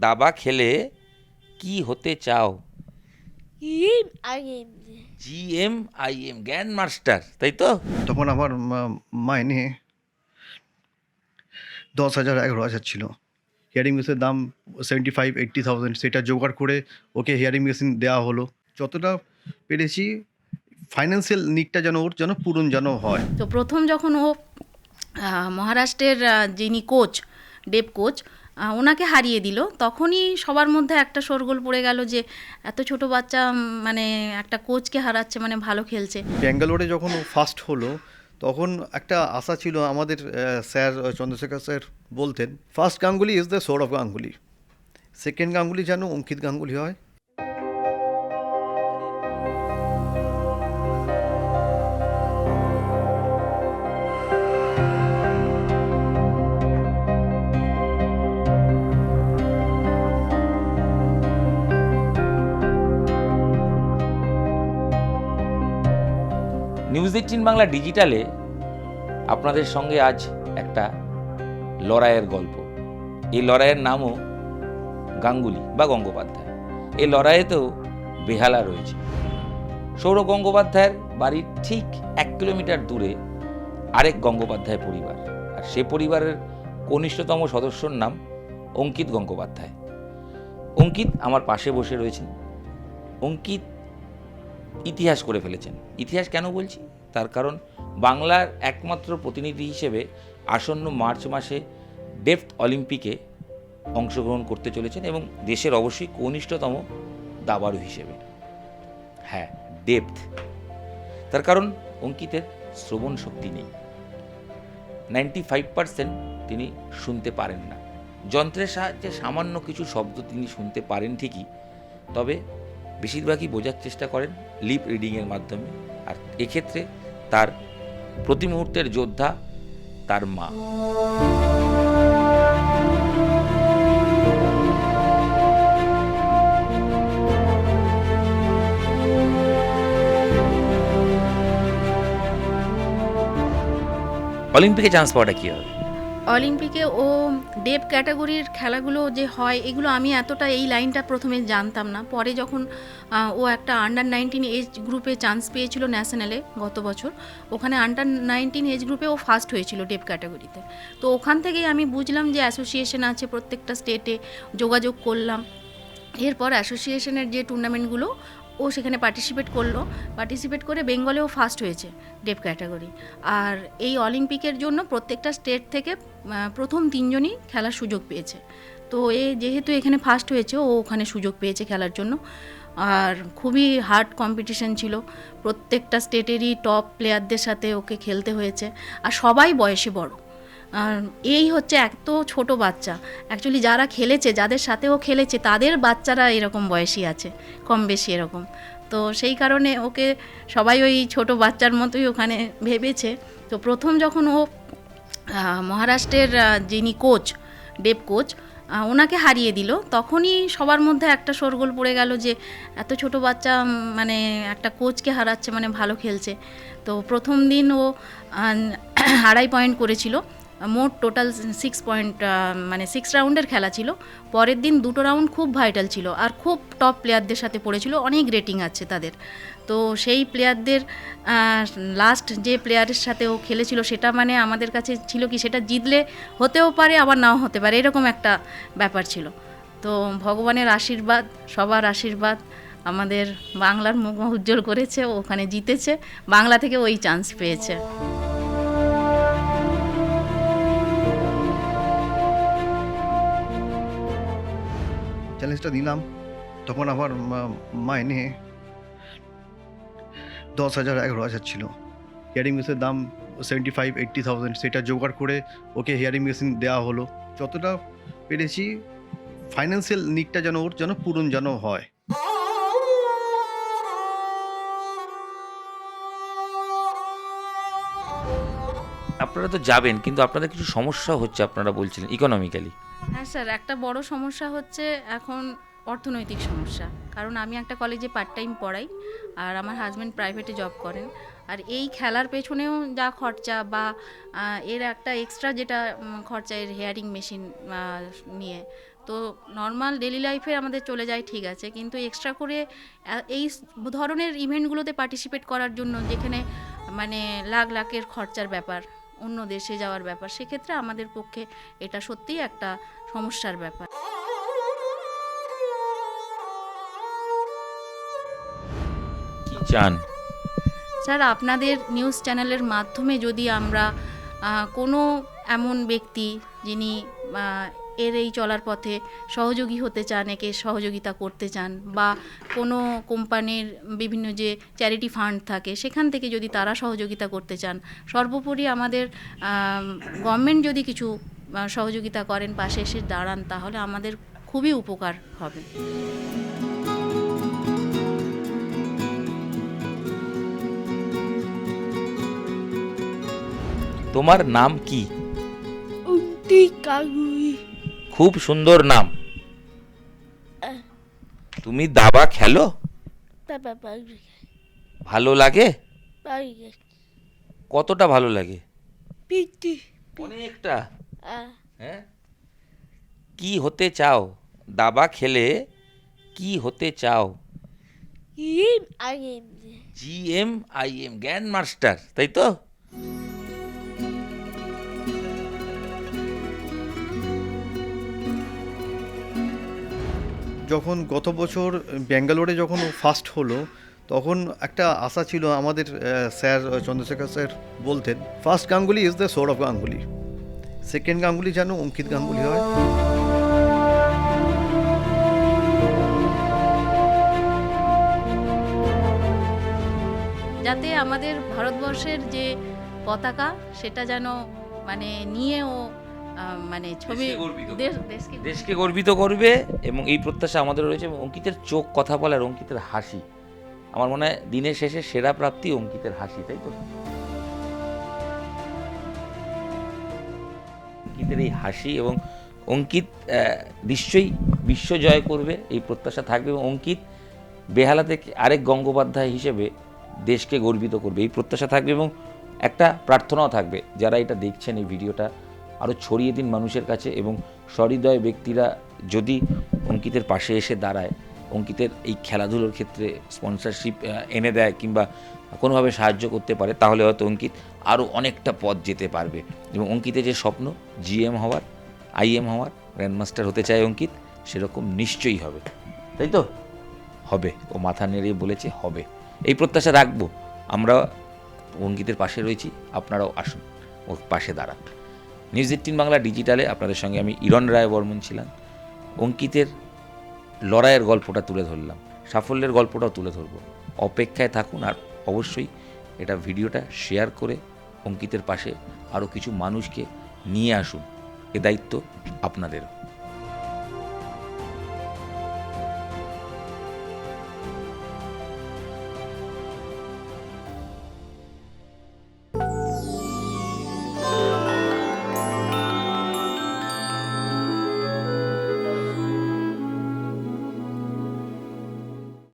দাবা খেলে কি হতে চাও? আগে GMIM, গ্র্যান্ড মাস্টার, তাই তো? তখন আমার মাইনে 10,000 11,000 ছিল। হিয়ারিং মেশিনের দাম 75-80,000, সেটা জোগাড় করে ওকে হিয়ারিং মেশিন দেওয়া হলো। যতটা পেরেছি ফাইন্যান্সিয়াল নিডটা যেন ওর যেন পূরণ যেন হয়। তো প্রথম যখন ও মহারাষ্ট্রের যিনি কোচ, ডেভ কোচ, ওনাকে হারিয়ে দিল, তখনই সবার মধ্যে একটা শোরগোল পড়ে গেল যে এত ছোট বাচ্চা মানে একটা কোচকে হারাচ্ছে, মানে ভালো খেলছে। ব্যাঙ্গালোরে যখন ও ফার্স্ট হলো তখন একটা আশা ছিল আমাদের, স্যার চন্দ্রশেখর স্যার বলতেন first Ganguly is the sword of Ganguly, second Ganguly যেন অঙ্কিত গাঙ্গুলি হয়। নিউজ 18 বাংলা ডিজিটালে আপনাদের সঙ্গে আজ একটা লড়াইয়ের গল্প। এই লড়াইয়ের নামও গাঙ্গুলি বা গঙ্গোপাধ্যায়। এই লড়াইয়েতেও বেহালা রয়েছে। সৌরভ গঙ্গোপাধ্যায়ের বাড়ির ঠিক 1 কিলোমিটার দূরে আরেক গঙ্গোপাধ্যায় পরিবার, আর সে পরিবারের কনিষ্ঠতম সদস্যর নাম অঙ্কিত গঙ্গোপাধ্যায়। অঙ্কিত আমার পাশে বসে রয়েছেন। অঙ্কিত ইতিহাস করে ফেলেছেন। ইতিহাস কেন বলছি? তার কারণ বাংলার একমাত্র প্রতিনিধি হিসেবে আসন্ন মার্চ মাসে ডেপ্থ অলিম্পিকে অংশগ্রহণ করতে চলেছেন এবং দেশের অবশ্যই কনিষ্ঠতম দাবাড়ু হিসেবে। হ্যাঁ, ডেপ্থ। তার কারণ অঙ্কিতের শ্রবণ শক্তি নেই। 95% তিনি শুনতে পারেন না। যন্ত্রের সাহায্যে সামান্য কিছু শব্দ তিনি শুনতে পারেন ঠিকই, তবে বেশিরভাগই বোঝার চেষ্টা করেন লিপ রিডিংয়ের মাধ্যমে। আর এক্ষেত্রে তার প্রতি মুহূর্তের যোদ্ধা তার মা। অলিম্পিকে চান্স পাওয়াটা কী হবে? অলিম্পিকে ও ডেপ ক্যাটাগরির খেলাগুলো যে হয়, এগুলো আমি এতটা এই লাইনটা প্রথমে জানতাম না। পরে যখন ও একটা আন্ডার-19 এজ গ্রুপে চান্স পেয়েছিল ন্যাশনালে গত বছর, ওখানে আন্ডার-19 এজ গ্রুপে ও ফার্স্ট হয়েছিল ডেপ ক্যাটাগরিতে। তো ওখান থেকেই আমি বুঝলাম যে অ্যাসোসিয়েশন আছে প্রত্যেকটা স্টেটে, যোগাযোগ করলাম। এরপর অ্যাসোসিয়েশনের যে টুর্নামেন্টগুলো ও সেখানে পার্টিসিপেট করে বেঙ্গলেও ফার্স্ট হয়েছে ডেপ ক্যাটাগরি। আর এই অলিম্পিকের জন্য প্রত্যেকটা স্টেট থেকে প্রথম 3 জনই খেলার সুযোগ পেয়েছে। তো যেহেতু এখানে ফার্স্ট হয়েছে, ও ওখানে সুযোগ পেয়েছে খেলার জন্য। আর খুবই হার্ড কম্পিটিশন ছিল, প্রত্যেকটা স্টেটেরই টপ প্লেয়ারদের সাথে ওকে খেলতে হয়েছে, আর সবাই বয়সে বড়। আর এই হচ্ছে এত ছোট বাচ্চা, অ্যাকচুয়ালি যারা খেলেছে, যাদের সাথে ও খেলেছে, তাদের বাচ্চারা এরকম বয়সী আছে, কম বেশি এরকম। তো সেই কারণে ওকে সবাই ওই ছোট বাচ্চার মতোই ওখানে ভেবেছে। তো প্রথম যখন ও মহারাষ্ট্রের যিনি কোচ, ডেভ কোচ, ওনাকে হারিয়ে দিল, তখনই সবার মধ্যে একটা শোরগোল পড়ে গেল যে এত ছোট বাচ্চা মানে একটা কোচকে হারাচ্ছে, মানে ভালো খেলছে। তো প্রথম দিন ও 2.5 পয়েন্ট করেছিল। মোট টোটাল 6 পয়েন্ট, মানে 6 রাউন্ডের খেলা ছিল। পরের দিন 2টো রাউন্ড খুব ভাইটাল ছিল, আর খুব টপ প্লেয়ারদের সাথে পড়েছিল, অনেক রেটিং আছে তাদের। তো সেই প্লেয়ারদের লাস্ট যে প্লেয়ারের সাথে ও খেলেছিল, সেটা মানে আমাদের কাছে ছিল কি, সেটা জিতলে হতেও পারে আবার নাও হতে পারে, এরকম একটা ব্যাপার ছিল। তো ভগবানের আশীর্বাদ, সবার আশীর্বাদ আমাদের বাংলার মুখ উজ্জ্বল করেছে, ও ওখানে জিতেছে, বাংলা থেকে ওই চান্স পেয়েছে। চ্যালেঞ্জটা দিলাম, তখন আমার মাইনে 10,000 11,000 ছিল। হিয়ারিং মেশিনের দাম 75-80,000, সেটা জোগাড় করে ওকে হিয়ারিং মেশিন দেওয়া হলো। যতটা পেরেছি ফাইন্যান্সিয়াল নিডটা যেন ওর যেন পূরণ যেন হয়। আপনারা তো যাবেন, কিন্তু আপনাদের কিছু সমস্যা হচ্ছে আপনারা বলছিলেন ইকোনমিক্যালি। হ্যাঁ স্যার, একটা বড় সমস্যা হচ্ছে এখন অর্থনৈতিক সমস্যা। কারণ আমি একটা কলেজে পার্ট টাইম পড়াই, আর আমার হাজব্যান্ড প্রাইভেটে জব করেন। আর এই খেলার পেছনেও যা খরচা, বা এর একটা এক্সট্রা যেটা খরচা এর হেয়ারিং মেশিন নিয়ে, তো নর্মাল ডেলি লাইফে আমাদের চলে যায় ঠিক আছে, কিন্তু এক্সট্রা করে এই ধরনের ইভেন্টগুলোতে পার্টিসিপেট করার জন্য যেখানে মানে লাখ লাখের খরচার ব্যাপার, অন্য দেশে যাওয়ার ব্যাপার, সেক্ষেত্রে আমাদের পক্ষে এটা সত্যিই একটা সমস্যার ব্যাপার। কি চান? স্যার, আপনাদের নিউজ চ্যানেলের মাধ্যমে যদি আমরা কোনো এমন ব্যক্তি যিনি এর এই চলার পথে সহযোগী হতে চান, একে সহযোগিতা করতে চান, বা কোনো কোম্পানির বিভিন্ন যে চ্যারিটি ফান্ড থাকে সেখান থেকে যদি তারা সহযোগিতা করতে চান, সর্বোপরি আমাদের গভর্নমেন্ট যদি কিছু সহযোগিতা করেন, পাশে এসে দাঁড়ান, তাহলে আমাদের খুবই উপকার হবে। তোমার নাম কি? অঙ্কিত গাঙ্গুলি। খুব সুন্দর নাম। তুমি দাবা খেলো? বাবা বাড়ি ভালো লাগে? বাড়ি কতটা ভালো লাগে? পিটি অনেকটা। হ্যাঁ, কি হতে চাও দাবা খেলে? কি হতে চাও? ইম আইম GMIM, গ্র্যান্ড মাস্টার, তাই তো? যখন গত বছর ব্যাঙ্গালোরে যখন ও ফার্স্ট হলো, তখন একটা আশা ছিল আমাদের, স্যার চন্দ্রশেখর স্যার বলতেন first Ganguly is the Sourav Ganguly, second Ganguly যেন অঙ্কিত গাঙ্গুলি হয়। যাতে আমাদের ভারতবর্ষের যে পতাকা সেটা যেন মানে নিয়েও মানে ছবি দেশকে গর্বিত করবে। দেশকে দেশকে গর্বিত করবে, এবং এই প্রত্যাশা আমাদের রয়েছে। এবং অঙ্কিতের চোখ কথা বলার, অঙ্কিতের হাসি, আমার মনে হয় দিনের শেষে সেরা প্রাপ্তি অঙ্কিতের হাসি, তাই তো? অঙ্কিতের এই হাসি, এবং অঙ্কিত নিশ্চয়ই বিশ্ব জয় করবে এই প্রত্যাশা থাকবে, এবং অঙ্কিত বেহালা থেকে আরেক গঙ্গোপাধ্যায় হিসেবে দেশকে গর্বিত করবে এই প্রত্যাশা থাকবে। এবং একটা প্রার্থনাও থাকবে, যারা এটা দেখছেন এই ভিডিওটা আরও ছড়িয়ে দিন মানুষের কাছে, এবং সহৃদয় ব্যক্তিরা যদি অঙ্কিতের পাশে এসে দাঁড়ায়, অঙ্কিতের এই খেলাধুলোর ক্ষেত্রে স্পন্সরশিপ এনে দেয় কিংবা কোনোভাবে সাহায্য করতে পারে, তাহলে হয়তো অঙ্কিত আরও অনেকটা পথ যেতে পারবে। এবং অঙ্কিতের যে স্বপ্ন GM হওয়ার, IM হওয়ার, গ্র্যান্ডমাস্টার হতে চায় অঙ্কিত, সেরকম নিশ্চয়ই হবে, তাই তো? হবে, ও মাথা নেড়ে বলেছে হবে। এই প্রত্যাশা রাখবো আমরা, অঙ্কিতের পাশে রয়েছি, আপনারাও আসুন ওর পাশে দাঁড়ান। নিউজ 18 বাংলা ডিজিটালে আপনাদের সঙ্গে আমি ইরণ রায় বর্মন ছিলাম। অঙ্কিতের লড়াইয়ের গল্পটা তুলে ধরলাম, সাফল্যের গল্পটাও তুলে ধরবো। অপেক্ষায় থাকুন, আর অবশ্যই এটা ভিডিওটা শেয়ার করে অঙ্কিতের পাশে আরও কিছু মানুষকে নিয়ে আসুন, এ দায়িত্ব আপনাদেরও।